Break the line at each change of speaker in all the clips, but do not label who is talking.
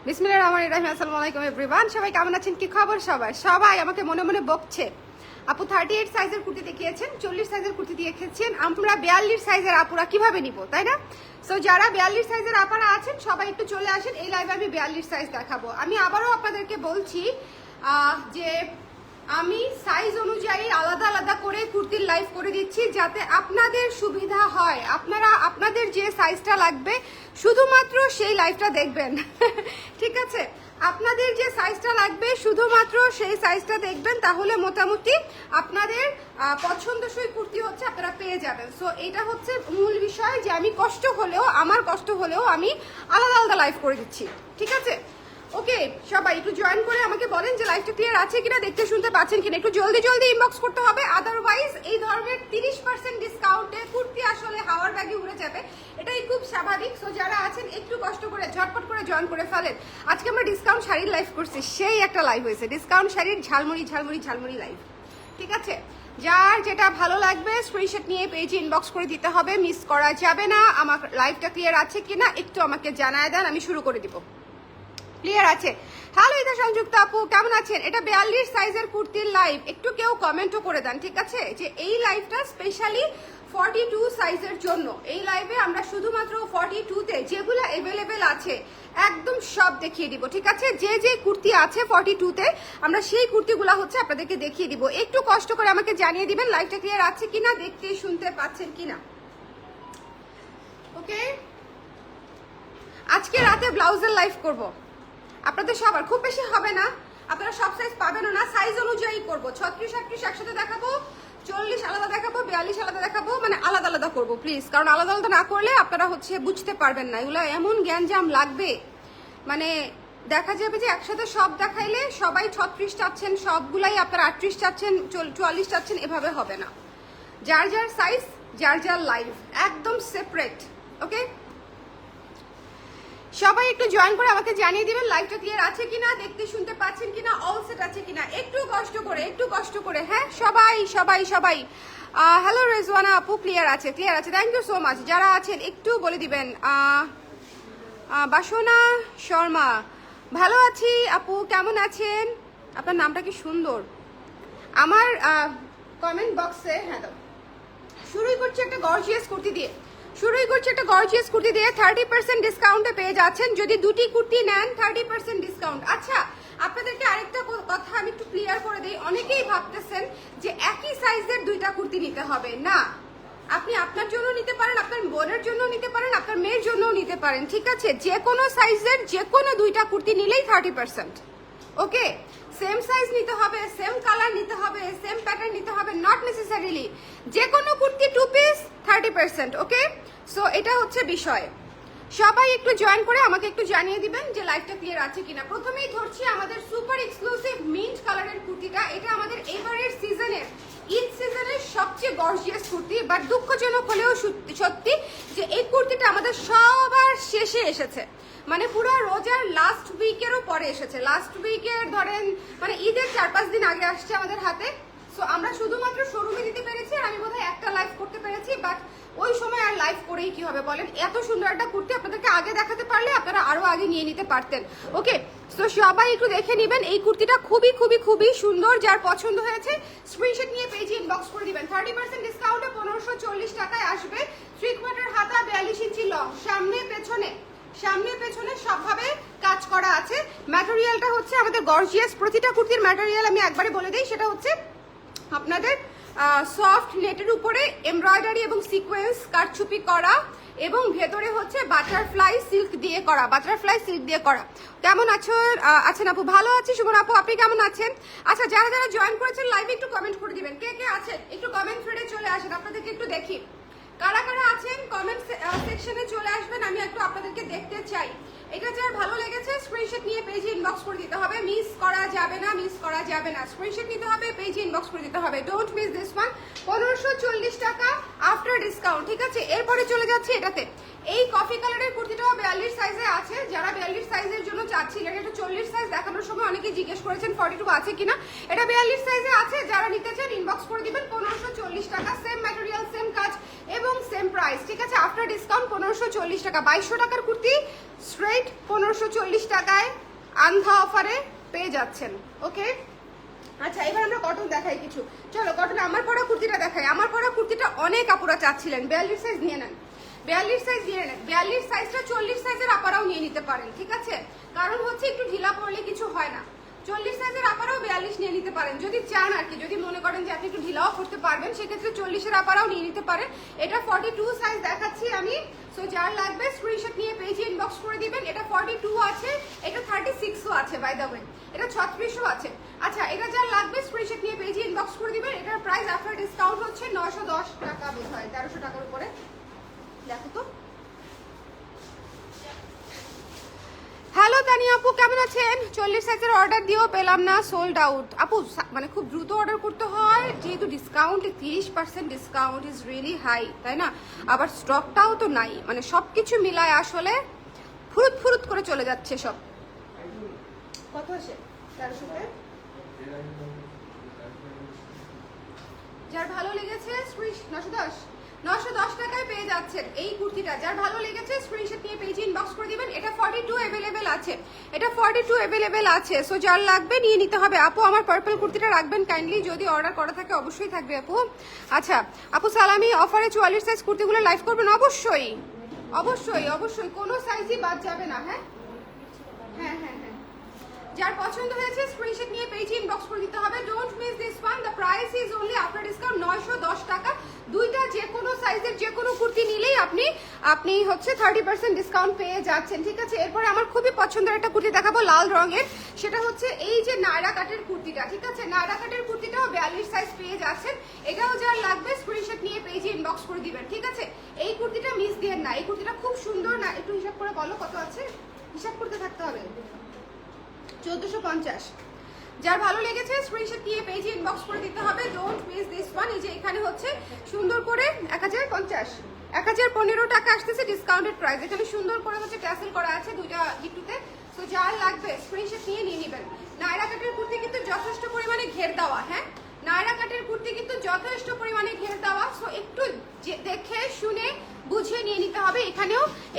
বিসমিল্লাহির রহমানির রহিম। আসসালামু আলাইকুম এভরিওয়ান। সবাই কেমন আছেন? কি খবর সবাই? সবাই আমাকে মনে মনে বকছে, আপু 38 সাইজের কুর্তি দেখিয়েছেন, 40 সাইজের কুর্তি দেখিয়েছেন, আমরা 42 সাইজের আপুরা কিভাবে নিব, তাই না? সো যারা 42 সাইজের আপারা আছেন সবাই একটু চলে আসেন, এই লাইভে আমি 42 সাইজ দেখাবো। আমি আবারও আপনাদেরকে বলছি যে আমি সাইজ অনুযায়ী আলাদা আলাদা করে কুর্তির লাইভ করে দিচ্ছি যাতে আপনাদের সুবিধা হয়। আপনারা আপনাদের যে সাইজটা লাগবে শুধুমাত্র সেই লাইভটা দেখবেন ঠিক আছে? আপনাদের যে সাইজটা লাগবে শুধুমাত্র সেই সাইজটা দেখবেন, তাহলে মোটামুটি আপনাদের পছন্দসই কুর্তি হচ্ছে আপনারা পেয়ে যাবেন। সো এটা হচ্ছে মূল বিষয় যে আমি আমার কষ্ট হলেও আমি আলাদা আলাদা লাইভ করে দিচ্ছি, ঠিক আছে? ওকে, সবাই একটু জয়েন করে আমাকে বলেন যে লাইভটা ক্লিয়ার আছে কিনা, দেখতে শুনতে পাচ্ছেন কিনা। একটু জলদি জলদি ইনবক্স করতে হবে, আদারওয়াইজ এই ধরনের 30% ডিসকাউন্টে কুর্তি আসলে হাওয়ার ব্যাগে উড়ে যাবে, এটাই খুব স্বাভাবিক। সো যারা আছেন একটু কষ্ট করে ঝটপট করে জয়েন করে ফেলেন। আজকে আমরা ডিসকাউন্ট শাড়ির লাইভ করছি, সেই একটা লাইভ হয়েছে ডিসকাউন্ট শাড়ির ঝালমুড়ি ঝালমুড়ি ঝালমুড়ি লাইভ, ঠিক আছে? যার যেটা ভালো লাগবে স্ক্রিনশট নিয়ে পেজে ইনবক্স করে দিতে হবে, মিস করা যাবে না। আমার লাইভটা ক্লিয়ার আছে কিনা একটু আমাকে জানায় দেন, আমি শুরু করে দিব। ক্লিয়ার আছে? হ্যালো ইদা সংযুক্ত আপু, কেমন আছেন? এটা 42 সাইজের কুর্তির লাইভ, একটু কেউ কমেন্টও করে দেন, ঠিক আছে? যে এই লাইভটা স্পেশালি 42 সাইজের জন্য। এই লাইভে আমরা শুধুমাত্র 42তে যেগুলো অ্যাভেলেবেল আছে একদম সব দেখিয়ে দিব, ঠিক আছে? যে যে কুর্তি আছে 42তে আমরা সেই কুর্তিগুলো হচ্ছে আপনাদেরকে দেখিয়ে দিব। একটু কষ্ট করে আমাকে জানিয়ে দিবেন লাইভটা ক্লিয়ার আছে কিনা, দেখতে শুনতে পাচ্ছেন কিনা। ওকে, আজকে রাতে ব্লাউজের লাইভ করব। আপনাদের সবার খুব বেশি হবে না, আপনারা সব সাইজ পাবেনও না, সাইজ অনুযায়ী করবো। 36, 38 একসাথে দেখাবো, 40 আলাদা দেখাবো, 42 আলাদা দেখাবো, মানে আলাদা আলাদা করবো প্লিজ। কারণ আলাদা আলাদা না করলে আপনারা হচ্ছে বুঝতে পারবেন না, এগুলো এমন জ্ঞানজাম লাগবে, মানে দেখা যাবে যে একসাথে সব দেখাইলে সবাই 36 চাচ্ছেন, সবগুলাই আপনারা 38 চাচ্ছেন, 44 চাচ্ছেন, এভাবে হবে না। যার যার সাইজ, যার যার লাইভ একদম সেপারেট। ওকে, সবাই একটু জয়েন করে আমাকে জানিয়ে দিবেন লাইভটা ক্লিয়ার আছে কিনা, দেখতে শুনতে পাচ্ছেন কিনা, অল সেট আছে কিনা। একটু কষ্ট করে, একটু কষ্ট করে, হ্যাঁ সবাই সবাই সবাই। হ্যালো রেজওয়ানা আপু, ক্লিয়ার আছে, ক্লিয়ার আছে, থ্যাংক ইউ সো মাচ। যারা আছেন একটু বলে দিবেন। বাসনা শর্মা, ভালো আছি আপু, কেমন আছেন? আপনার নামটা কি সুন্দর। আমার কমেন্ট বক্সে, হ্যাঁ দাও, শুরুই করছি একটা গর্জিয়াস কুর্তি দিয়ে, 30% ডিসকাউন্টে পেয়ে যাচ্ছেন। যদি দুটি কুর্তি নেন 30% ডিসকাউন্ট। আচ্ছা, আপনাদেরকে আরেকটা কথা আমি একটু ক্লিয়ার করে দিই। অনেকেই ভাবতেছেন যে একই সাইজের দুইটা কুর্তি নিতে হবে, না, আপনি আপনার জন্য নিতে পারেন, আপনার বোনের জন্য নিতে পারেন, আপনার মেয়ের জন্য নিতে পারেন, ঠিক আছে? যে কোনো সাইজের যে কোনো দুইটা কুর্তি নিলেই 30%। ওকে, সেম সাইজ নিতে হবে, সেম কালার নিতে হবে, সেম প্যাটার্ন নিতে হবে, নট নেসেসারিলি। যে কোনো কুর্তি 2 পিস 30%। ওকে, সো এটা হচ্ছে বিষয়। সবাই একটু জয়েন করে আমাকে একটু জানিয়ে দিবেন যে লাইভটা ক্লিয়ার আছে কিনা। প্রথমেই ধরছি আমাদের সুপার এক্সক্লুসিভ মিন্ট কালারের কুর্তিটা। এটা আমাদের এবারের সিজনের, ঈদ সিজনের সবচেয়ে গর্জিয়াস কুর্তি। বাট দুঃখজনক হলেও সত্যি যে এই কুর্তিটা আমাদের সবার শেষে এসেছে, মানে পুরো রোজার লাস্ট উইকেরও পরে এসেছে। লাস্ট উইকের ধরেন মানে ঈদের 4-5 দিন আগে আসছে আমাদের হাতে। সো আমরা শুধুমাত্র শোরুমে দিতে পেরেছি, আর আমি বোধহয় একটা লাইভ করতে পেরেছি। বাট ওই সময় আর লাইভ করেই কি হবে বলেন? এত সুন্দর একটা কুর্তি আপনাদেরকে আগে দেখাতে পারলে আপনারা আরো আগে নিয়ে নিতে পারতেন। ওকে, সো সবাই একটু দেখে নেবেন, এই কুর্তিটা খুবই খুবই খুবই সুন্দর। যার পছন্দ হয়েছে স্ক্রিনশট নিয়ে পেজে ইনবক্স করে দিবেন। 30% ডিসকাউন্টে 1540 টাকায় আসবে। 3/4 হাতা, 42 ইঞ্চি লং, সামনে পেছনে সবভাবে কাজ করা আছে। ম্যাটেরিয়ালটা হচ্ছে আমাদের গর্জিয়াস। প্রতিটা কুর্তির ম্যাটেরিয়াল আমি একবারে বলে দিই, সেটা হচ্ছে আপনাদের সফট নেটের উপরে এমব্রয়ডারি এবং সিকোয়েন্স কারচুপি করা, এবং ভেতরে হচ্ছে বাটারফ্লাই সিল্ক দিয়ে করা। কেমন আছেন আপু? ভালো আছি সুমন আপু, আপনি কেমন আছেন? আচ্ছা, যারা যারা জয়েন করেছেন লাইভে একটু কমেন্ট করে দিবেন, কে কে আছেন একটু কমেন্ট থ্রেডে চলে আসেন, আপনাদেরকে একটু দেখি কারা কারা আছেন। কমেন্ট সেকশনে চলে আসবেন, আমি একটু আপনাদেরকে দেখতে চাই। এটা যার ভালো লেগেছে স্ক্রিনশট নিয়ে পেজে ইনবক্স করে দিতে হবে, মিস করা যাবে না, স্ক্রিনশট নিতে হবে, পেজে ইনবক্স করে দিতে হবে। Don't miss this one. 1540 টাকা আফটার ডিসকাউন্ট, ঠিক আছে? এরপরে চলে যাচ্ছে এটাতে। এই কফি কালারের কুর্তিটাও 42 সাইজে আছে। যারা 42 সাইজের জন্য চাচ্ছিলেন, এটা 40 সাইজ দেখানোর সময় অনেকে জিজ্ঞেস করেছেন 42 আছে কিনা। এটা 42 সাইজে আছে, যারা নিতে চান ইনবক্স করে দিবেন। 1540 টাকা, সেম ম্যাটেরিয়াল, সেম কাজ এবং সেম প্রাইস, ঠিক আছে? আফটার ডিসকাউন্ট 1540 টাকা। 2200 টাকার কুর্তি স্ট্রেট 1540 টাকায় আন্ধা অফারে পেয়ে যাচ্ছেন। ওকে, আচ্ছা এবার আমরা কটন দেখাই কিছু। চলো কটন আমার পরা কুর্তিটা দেখাই। আমার পরা কুর্তিটা অনেক আপুরা চাচ্ছিলেন, 42 সাইজ নিয়ে নেন, 42 সাইজ নিয়ে নেন। 42 সাইজটা 40 সাইজের আপারাও নিয়ে নিতে পারেন, ঠিক আছে? কারণ হচ্ছে একটু ঢিলা পড়লে কিছু হয় না। 40 সাইজের আপারাও 42 নিয়ে নিতে পারেন যদি চান আর কি। যদি মনে করেন যে আপনি একটু ঢিলাও করতে পারবেন, সেক্ষেত্রে 40-এর আপারাও নিয়ে নিতে পারেন। এটা 42 সাইজ দেখাচ্ছি আমি। সো যার লাগবে স্ক্রিনশট নিয়ে পেজে ইনবক্স করে দিবেন। এটা 42 আছে, এটা 36ও আছে বাই দ্য ওয়ে, এটা 36ও আছে। আচ্ছা এটা যার লাগবে স্ক্রিনশট নিয়ে পেজে ইনবক্স করে দিবেন। এটার প্রাইস আফটার ডিসকাউন্ট হচ্ছে 910 টাকা, বের হয় 1300 টাকার উপরে। দেখো তো। হ্যালো তানিয়া আপু, কেমন আছেন? 40 সাইজের অর্ডার দিয়েও পেলাম না, সোল্ড আউট। আপু মানে খুব দ্রুত অর্ডার করতে হয়, যেহেতু discount 30% discount is really high, তাই না? আবার স্টকটাও তো নাই, মানে সব কিছু মিলায় আসলে ফুরুত ফুরুত করে চলে যাচ্ছে সব। কত আসে? 1300। যার ভালো লেগেছে 910 টাকায় পেয়ে যাচ্ছেন এই কুর্তিটা। যার ভালো লেগেছে স্ক্রিনশট নিয়ে পেজে ইনবক্স করে দিবেন। এটা 42 अवेलेबल আছে, এটা 42 अवेलेबल আছে। সো যার লাগবে নিয়ে নিতে হবে। আপু আমার পার্পল কুর্তিটা রাখবেন কাইন্ডলি, যদি অর্ডার করা থাকে অবশ্যই থাকবে আপু। আচ্ছা আপু সালামি, অফারে 44 সাইজ কুর্তিগুলো লাইভ করবেন? অবশ্যই অবশ্যই অবশ্যই, কোনো সাইজই বাদ যাবে না। হ্যাঁ হ্যাঁ হ্যাঁ হ্যাঁ, যার পছন্দ হয়েছে স্ক্রিনশট নিয়ে পেজে ইনবক্স করে দিতে হবে। Don't miss this one, the price is only after discount 910 টাকা। দুইটা যে কোনো সাইজের যে কোনো কুর্তি নিলেই আপনি হচ্ছে 30% ডিসকাউন্ট পেয়ে যাচ্ছেন, ঠিক আছে? এরপরে আমার খুবই পছন্দের একটা কুর্তি দেখাবো লাল রঙের, সেটা হচ্ছে এই যে নায়রা কাটের কুর্তিটা, ঠিক আছে? নায়রা কাটের কুর্তিটাও 42 সাইজ পেয়ে যাচ্ছেন। এটাও যার লাগবে স্ক্রিনশট নিয়ে পেজে ইনবক্স করে দিবেন, ঠিক আছে? এই কুর্তিটা মিস দিয়েন না, এই কুর্তিটা খুব সুন্দর। না একটু হিসাব করে বলো কত আছে, হিসাব করতে থাকতে হবে। 1450। যার ভালো লেগেছে স্ক্রিনশট নিয়ে পেজে ইনবক্স করে দিতে হবে। Don't miss this one. এই যে এখানে হচ্ছে সুন্দর করে 1015 টাকা আসতেছে ডিসকাউন্টেড প্রাইস। এখানে সুন্দর করে হচ্ছে ট্যাসেল করা আছে দুইটা গিট্টুতে। সো যার লাগবে স্ক্রিনশট নিয়ে নেবেন। নায়রা কাটের কুর্তি কিন্তু যথেষ্ট পরিমাণে ঘের দেওয়া। হ্যাঁ, নায়রা কাটের কুর্তি কিন্তু যথেষ্ট পরিমাণে ঘের দেওয়া। সো একটু দেখে শুনে বুঝে নিয়ে নিতে হবে।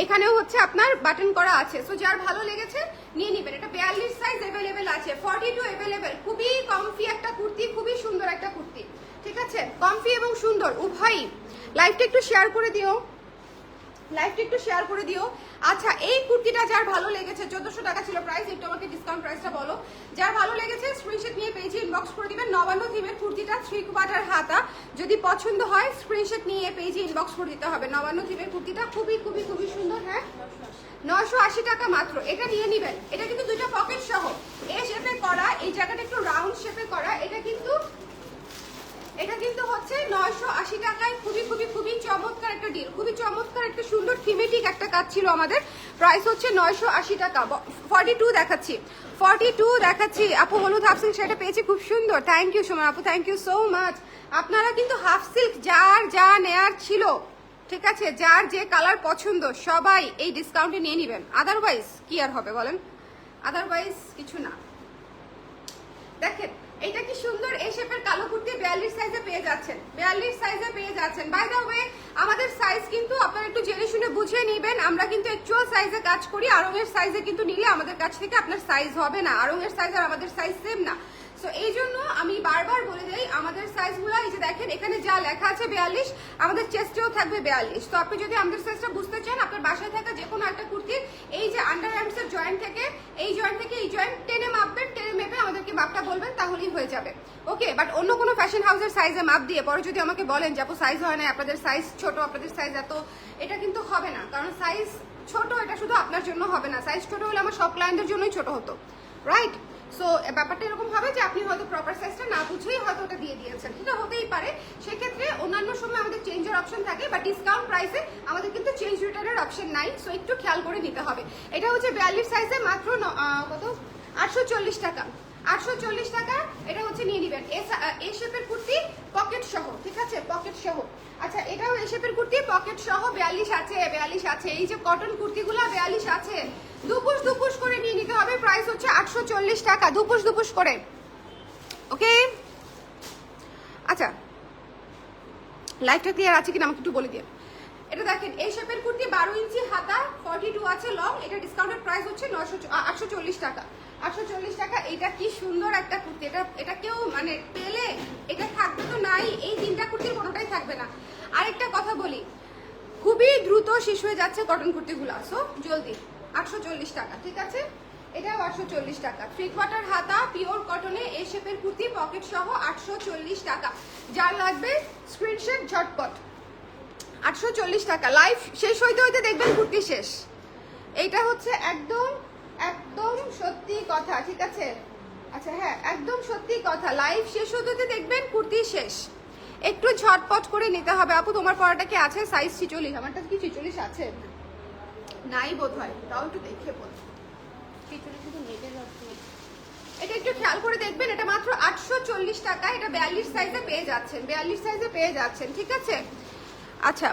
এখানেও হচ্ছে আপনার বাটন করা আছে। সো যার ভালো লেগেছে নিয়ে নেবেন। এটা 42 সাইজ अवेलेबल আছে, 42 अवेलेबल। খুবই কমফি একটা কুর্তি, খুবই সুন্দর একটা কুর্তি, ঠিক আছে? কমফি এবং সুন্দর উভয়ই। লাইভটা একটু শেয়ার করে দিও, লাইভটা একটু শেয়ার করে দিও। আচ্ছা এই কুর্তিটা যার ভালো লেগেছে, 1400 টাকা ছিল প্রাইস, একটু আমাকে ডিসকাউন্ট প্রাইসটা বলো। যার ভালো লেগেছে স্ক্রিনশট নিয়ে পেজে ইনবক্স করে দিবেন। নবান্ন থিমের কুর্তিটা 3 কোয়ার্টার হাতা, যদি পছন্দ হয় স্ক্রিনশট নিয়ে পেজে ইনবক্স করে দিতে হবে। নবান্ন থিমের কুর্তিটা খুবই খুবই খুবই সুন্দর। হ্যাঁ 980 টাকা মাত্র, এটা নিয়ে নেবেন। এটা কিন্তু দুইটা পকেট সহ এ শেপে করা, এই জায়গাটা একটু রাউন্ড শেপে করা। এটা কিন্তু হচ্ছে 980 টাকায়। খুবই খুবই খুবই চমৎকার একটা ডিল, খুবই চমৎকার একটা সুন্দর থিমেটিক একটা কাজ ছিল আমাদের। প্রাইস হচ্ছে 980 টাকা। 42 দেখাচ্ছি, 42 দেখাচ্ছি। আপু হলুদ হাফ সিল্ক সেটা পেয়েছি, খুব সুন্দর। থ্যাংক ইউ সোমা আপু, থ্যাংক ইউ সো মাচ। আপনারা কিন্তু হাফ সিল্ক যার যা নেয়ার ছিল, ঠিক আছে, যার যে কালার পছন্দ সবাই এই ডিসকাউন্টে নিয়ে নেবেন। আদারওয়াইজ কি আর হবে বলেন? আদারওয়াইজ কিছু না। দেখেন এটা কি সুন্দর এই শেপের কালো কুর্তি 42 সাইজে পেয়ে যাচ্ছেন, 42 সাইজে পেয়ে যাচ্ছেন। বাই দ্য ওয়ে আমাদের সাইজ কিন্তু আপনারা একটু জেনে শুনে বুঝে নেবেন। আমরা কিন্তু অ্যাকচুয়াল সাইজে কাজ করি, আরঙের সাইজে কিন্তু নিলে আমাদের কাছ থেকে আপনার সাইজ হবে না। আরঙের সাইজ আর আমাদের সাইজ সেম না। সো এই জন্য আমি বারবার বলে দেই আমাদের সাইজগুলো, এই যে দেখেন এখানে যা লেখা আছে 42, আমাদের চেস্টেও থাকবে 42। তো আপনি যদি আমাদের সাইজটা বুঝতে চান, আপনার বাসায় থাকা যে কোনো একটা কুর্তির এই যে আন্ডার আর্মসের জয়েন্ট থেকে এই জয়েন্ট টেনে মাপবেন, টেনে মেপে আমাদেরকে মাপটা বলবেন, তাহলেই হয়ে যাবে। ওকে, বাট অন্য কোনো ফ্যাশন হাউসের সাইজে মাপ দিয়ে পরে যদি আমাকে বলেন যে আপু সাইজ হয় না, আপনাদের সাইজ ছোট, আপনাদের সাইজ এত, এটা কিন্তু হবে না। কারণ সাইজ ছোট এটা শুধু আপনার জন্য হবে না, সাইজ ছোট হলে আমার সব ক্লায়েন্টের জন্যই ছোট হতো, রাইট? সো ব্যাপারটা এরকম হবে যে আপনি হয়তো প্রপার সাইজটা না বুঝেই হয়তো ওটা দিয়ে দিয়েছেন, সেটা হতেই পারে। সেক্ষেত্রে অন্যান্য সময় আমাদের চেঞ্জের অপশন থাকে, বা ডিসকাউন্ট প্রাইসে আমাদের কিন্তু চেঞ্জ রিটার্নের অপশন নাই। সো একটু খেয়াল করে নিতে হবে। এটা হচ্ছে 42 সাইজে মাত্র কত 840 টাকা, 840 টাকা। এটা হচ্ছে নিয়ে নেবেন। এই শেপের কুর্তি পকেট সহ, ঠিক আছে, পকেট সহ। আচ্ছা এটাও এই শেপের কুর্তি পকেট সহ 42 আছে, 42 আছে। এই যে কটন কুর্তিগুলো 42 আছে। দুপুশ করে নিয়ে নিতে হবে। প্রাইস হচ্ছে 840 টাকা, দুপুশ করে। ওকে, আচ্ছা লাইভটা ক্লিয়ার আছে কিনা আমাকে একটু বলে দিন। এটা দেখেন এই শেপের কুর্তি 12 ইঞ্চি হাতা, 42 আছে লং। এটা ডিসকাউন্টেড প্রাইস হচ্ছে 840 টাকা। 840 টাকা। এটা কি সুন্দর একটা কুর্তি, এটা কেউ মানে পেলে এটা থাকবে তো নাই, এই তিনটা কুর্তির কোনোটাই থাকবে না। আরেকটা কথা বলি, খুবই দ্রুত শেষ হয়ে যাচ্ছে কটন কুর্তিগুলো, সো জলদি। 840 টাকা, ঠিক আছে? এটাও 840 টাকা। 3 কোয়ার্টার হাতা, পিওর কটনে এই শেপের কুর্তি, পকেট সহ 840 টাকা। যার লাগবে স্ক্রিনশট ঝটপট। 840 টাকা। লাইভ শেষ হইতে হইতে দেখবেন কুর্তি শেষ। এইটা হচ্ছে একদম একদম সত্যি কথা, ঠিক আছে? আচ্ছা হ্যাঁ, একদম সত্যি কথা, লাইভ শেষ হতে হতে দেখবেন কুর্তি শেষ। একটু ঝটপট করে নিতে হবে। আপু তোমার পরাটা কি আছে সাইজ 46? আমারটা কি 46 আছে? নাই বোধ হয়, তাও একটু দেখে বল। 46 শুধু নেটে যাচ্ছে। এটা একটু খেয়াল করে দেখবেন, এটা মাত্র 840 টাকা। এটা 42 সাইজে পেয়ে যাচ্ছেন, 42 সাইজে পেয়ে যাচ্ছেন, ঠিক আছে? আচ্ছা,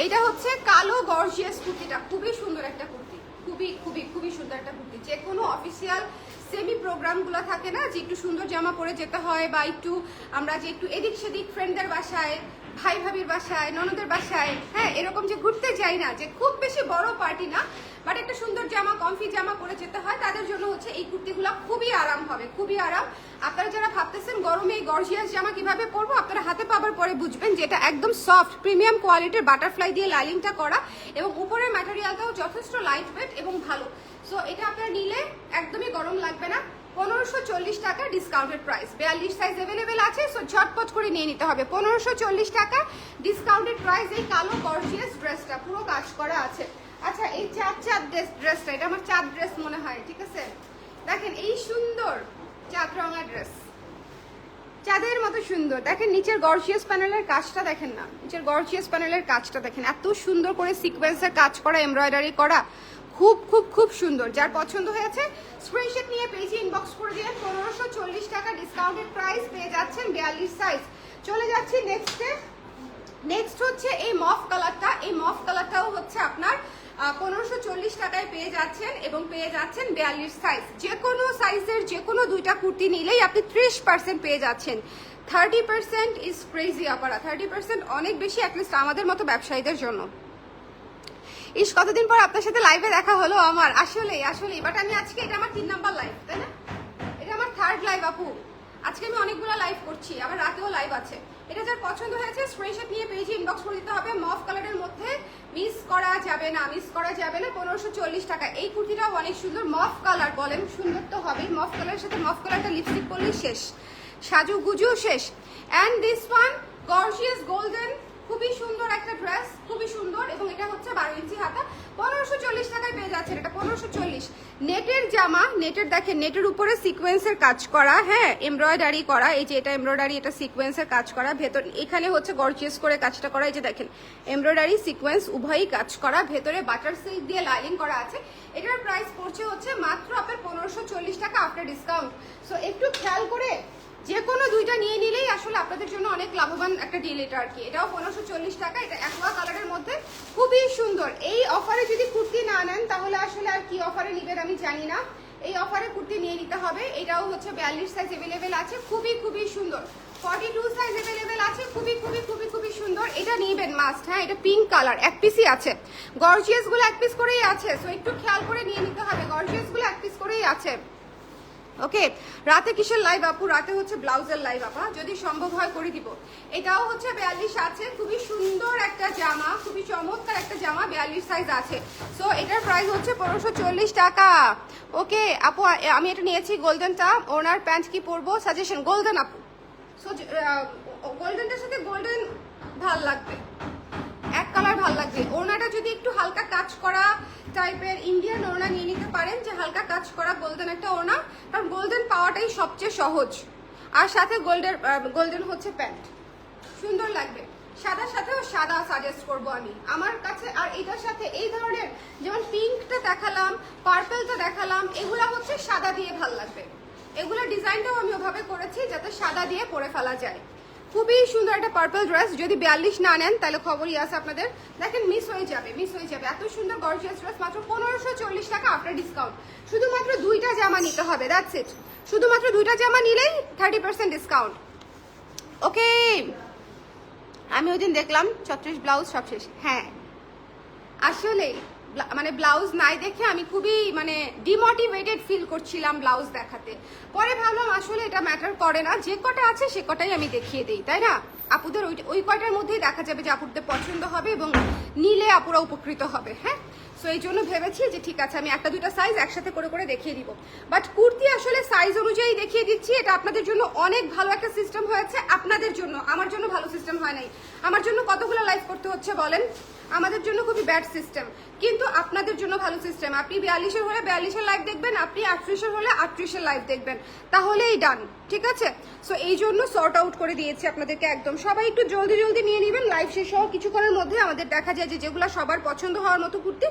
এটা হচ্ছে কালো গর্জিয়াস কুর্তিটা, খুবই সুন্দর একটা কুর্তি, খুবই খুবই খুবই সুন্দর একটা কুর্তি। যে কোনো অফিসিয়াল সেমি প্রোগ্রামগুলো থাকে না, যে একটু সুন্দর জামা পরে যেতে হয়, বা একটু আমরা যে একটু এদিক সেদিক ফ্রেন্ডদের বাসায়, ভাই ভাবির বাসায়, ননদের বাসায়, হ্যাঁ এরকম যে ঘুরতে যাই না, যে খুব বেশি বড় পার্টি না, বাট একটা সুন্দর জামা, কমফি জামা পরে যেতে হয়, তাদের জন্য হচ্ছে এই কুর্তিগুলো খুবই আরাম হবে, খুবই আরাম। আপনারা যারা ভাবতেছেন গরমে এই গর্জিয়াস জামা কিভাবে পরবো, আপনারা হাতে পাবার পরে বুঝবেন যে এটা একদম সফট প্রিমিয়াম কোয়ালিটির বাটারফ্লাই দিয়ে লাইনিংটা করা, এবং উপরের ম্যাটেরিয়ালটাও যথেষ্ট লাইট ওয়েট এবং ভালো। সো এটা আপনারা নিলে একদমই গরম লাগবে না। 1540 টাকা ডিসকাউন্টেড প্রাইস। 42 সাইজ অ্যাভেলেবেল আছে, সো ঝটপট করে নিয়ে নিতে হবে। 1540 টাকা ডিসকাউন্টেড প্রাইস। এই কালো গর্জিয়াস ড্রেসটা পুরো কাজ করা আছে। আচ্ছা, এই চাঁদ ড্রেসটা, এটা আমার চাঁদ ড্রেস মনে হয়, ঠিক আছে? দেখেন এই সুন্দর চাঁদ রঙা ড্রেস, চাঁদের মতো সুন্দর। দেখেন নিচের গর্জিয়াস প্যানেলের কাজটা দেখেন না, নিচের গর্জিয়াস প্যানেলের কাজটা দেখেন, এত সুন্দর করে সিকোয়েন্সের কাজ করা, এমব্রয়ডারি করা, খুব খুব খুব সুন্দর। যার পছন্দ হয়েছে স্ক্রিনশট নিয়ে পেজে ইনবক্স করে দিয়ে 1540 টাকা ডিসকাউন্টেড প্রাইস পেয়ে যাচ্ছেন 42 সাইজ। চলে যাচ্ছি নেক্সটে। নেক্সট হচ্ছে এই মফ কালারটা। এই মফ কালারটাও হচ্ছে আপনার 1540 টাকায় পেয়ে যাচ্ছেন, এবং পেয়ে যাচ্ছেন 42 সাইজ। যে কোনো সাইজের যে কোনো দুইটা কুর্তি নিলেই আপনি 30% পেয়ে যাচ্ছেন। 30% ইজ ক্রেজি আপারা, 30% অনেক বেশি, অ্যাটলিস্ট আমাদের মতো ব্যবসায়ীদের জন্য। ইস, কতদিন পর আপনার সাথে লাইভে দেখা হলো আমার, আসলেই আসলেই। বাট আমি আজকে, এটা আমার 3 নাম্বার লাইভ, তাই না? এটা আমার 3rd লাইভ আপু। আজকে আমি অনেকগুলো লাইভ করছি, আবার রাতেও লাইভ আছে। এটা যার পছন্দ হয়েছে স্ক্রিনশট নিয়ে পেজে ইনবক্স করে দিতে হবে। মফ কালারের মধ্যে মিস করা যাবে না, মিস করা যাবে না। 1540 টাকা। এই কুর্তিটাও অনেক সুন্দর। মফ কালার বলেন, সুন্দর তো হবেই। মফ কালারের সাথে মফ কালারটা লিপস্টিক করলেই শেষ, সাজু গুজু শেষ। And this one gorgeous golden, খুবই সুন্দর একটা ড্রেস, খুবই সুন্দর। এবং এটা হচ্ছে 12 ইঞ্চি হাতা, 1540 টাকায় পেয়ে যাচ্ছেন। এটা 1540। নেটের জামা, নেটের দেখেন, নেটের উপরে সিকোয়েন্সের কাজ করা, হ্যাঁ এমব্রয়ডারি করা। এই যে এটা এমব্রয়ডারি, এটা সিকোয়েন্সের কাজ করা। ভেতর এখানে হচ্ছে গর্জিয়াস করে কাজটা করা। এই যে দেখেন এমব্রয়ডারি সিকোয়েন্স উভয়ই কাজ করা, ভেতরে বাটার সিল্ক দিয়ে লাইনিং করা আছে। এটার প্রাইস পড়ছে হচ্ছে মাত্র আপনার 1540 টাকা আফটার ডিসকাউন্ট। সো একটু খেয়াল করে যে কোনো দুইটা নিয়ে নিলেই আসলে আপনাদের জন্য অনেক লাভবান একটা ডিল এটা আর কি। এটাও 1540 টাকা। এটা অ্যাকোয়া কালারের মধ্যে খুবই সুন্দর। এই অফারে যদি কুর্তি না নেন তাহলে আসলে আর কি অফারে নেবেন আমি জানি না। এই অফারে কুর্তি নিয়ে নিতে হবে। এটাও হচ্ছে 42 সাইজ অ্যাভেলেবেল আছে, খুবই খুবই সুন্দর। 42 সাইজ অ্যাভেলেবেল আছে, খুবই খুবই খুবই খুবই সুন্দর। এটা নিবেন মাস্ট। হ্যাঁ, এটা পিঙ্ক কালার, এক পিসই আছে। গর্জিয়াস গুলো এক পিস করেই আছে, সো একটু খেয়াল করে নিয়ে নিতে হবে। গর্জিয়াস গুলো এক পিস করেই আছে। ওকে, রাতে কিসের লাইভ আপু? রাতে হচ্ছে ব্লাউজের লাইভ আপা, যদি সম্ভব হয় করে দিব। এটাও হচ্ছে 42 আছে, খুবই সুন্দর একটা জামা, খুবই চমৎকার একটা জামা, 42 সাইজ আছে। সো এটার প্রাইস হচ্ছে 1540 টাকা। ওকে আপু, আমি এটা নিয়েছি গোল্ডেনটা। ওনার প্যান্ট কি পরবো? সাজেশন গোল্ডেন আপু। সো গোল্ডেনটার সাথে গোল্ডেন ভাল লাগবে, এক কালার ভাল লাগবে। ওড়নাটা যদি একটু হালকা কাজ করা টাইপের ইন্ডিয়ান ওড়না নিয়ে নিতে পারেন, যে হালকা কাজ করা গোল্ডেন একটা ওড়না, কারণ গোল্ডেন পাওয়াটাই সবচেয়ে সহজ। আর সাথে গোল্ডেন হচ্ছে প্যান্ট, সুন্দর লাগবে। সাদার সাথেও সাদা সাজেস্ট করবো আমি আমার কাছে। আর এটার সাথে এই ধরনের, যেমন পিঙ্কটা দেখালাম, পার্পেলটা দেখালাম, এগুলা হচ্ছে সাদা দিয়ে ভাল লাগবে। এগুলো ডিজাইনটাও আমি ওভাবে করেছি যাতে সাদা দিয়ে পরে ফেলা যায়। খুবই সুন্দর একটা পার্পল ড্রেস। যদি 42 না নেন তাহলে খবরই আছে আপনাদের। দেখেন মিস হয়ে যাবে, মিস হয়ে যাবে। এত সুন্দর গর্জিয়াস ড্রেস মাত্র 1540 টাকা আফটার ডিসকাউন্ট। শুধুমাত্র দুইটা জামা নিতে হবে, দ্যাটস ইট। শুধুমাত্র দুইটা জামা নিলেই 30% ডিসকাউন্ট। ওকে, আমি ওই দিন দেখলাম 36 ব্লাউজ সব শেষ। হ্যাঁ আসলে মানে ব্লাউজ নাই দেখে আমি খুবই মানে ডিমোটিভেটেড ফিল করছিলাম ব্লাউজ দেখাতে। পরে ভাবলাম আসলে এটা ম্যাটার করে না, যে কটা আছে সে কটাই আমি দেখিয়ে দিই, তাই না? আপুদের ওই কয়টার মধ্যেই দেখা যাবে যে আপুদের পছন্দ হবে এবং নিলে আপুরা উপকৃত হবে। হ্যাঁ, সো এই জন্য ভেবেছি যে ঠিক আছে আমি একটা দুইটা সাইজ একসাথে করে করে দেখিয়ে দিব। বাট কুর্তি আসলে সাইজ অনুযায়ী দেখিয়ে দিচ্ছি, এটা আপনাদের জন্য অনেক ভালো একটা সিস্টেম হয়েছে। আপনাদের জন্য, আমার জন্য ভালো সিস্টেম হয় নাই। আমার জন্য কতগুলো লাইভ করতে হচ্ছে বলেন? আমাদের জন্য খুবই ব্যাড সিস্টেম, কিন্তু আপনাদের জন্য ভালো সিস্টেম। আপনি 42-এর হলে 42-এর লাইভ দেখবেন, আপনি 38-এর হলে 38-এর লাইভ দেখবেন, তাহলেই ডান। ঠিক আছে, সো এই জন্য সর্ট আউট করে দিয়েছি আপনাদেরকে একদম। সবাই একটু জলদি জলদি নিয়ে নেবেন, লাইভ শেষ হওয়ার কিছুক্ষণের মধ্যে আমাদের দেখা যায় যে যেগুলো সবার পছন্দ হওয়ার মতো কুর্তি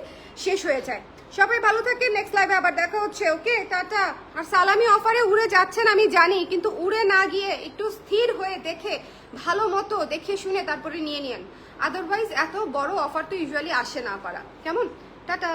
শেষ হয়ে যায়। সবাই ভালো থাকেন, নেক্সট লাইভে আবার দেখা হচ্ছে। ওকে, টাটা। আর সালামি অফারে উড়ে যাচ্ছেন আমি জানি, কিন্তু উড়ে না গিয়ে একটু স্থির হয়ে দেখে ভালো মতো দেখে শুনে তারপরে নিয়ে নিন। আদারওয়াইজ এত বড় অফার তো ইউজুয়ালি আসে না পারা। কেমন? টাটা।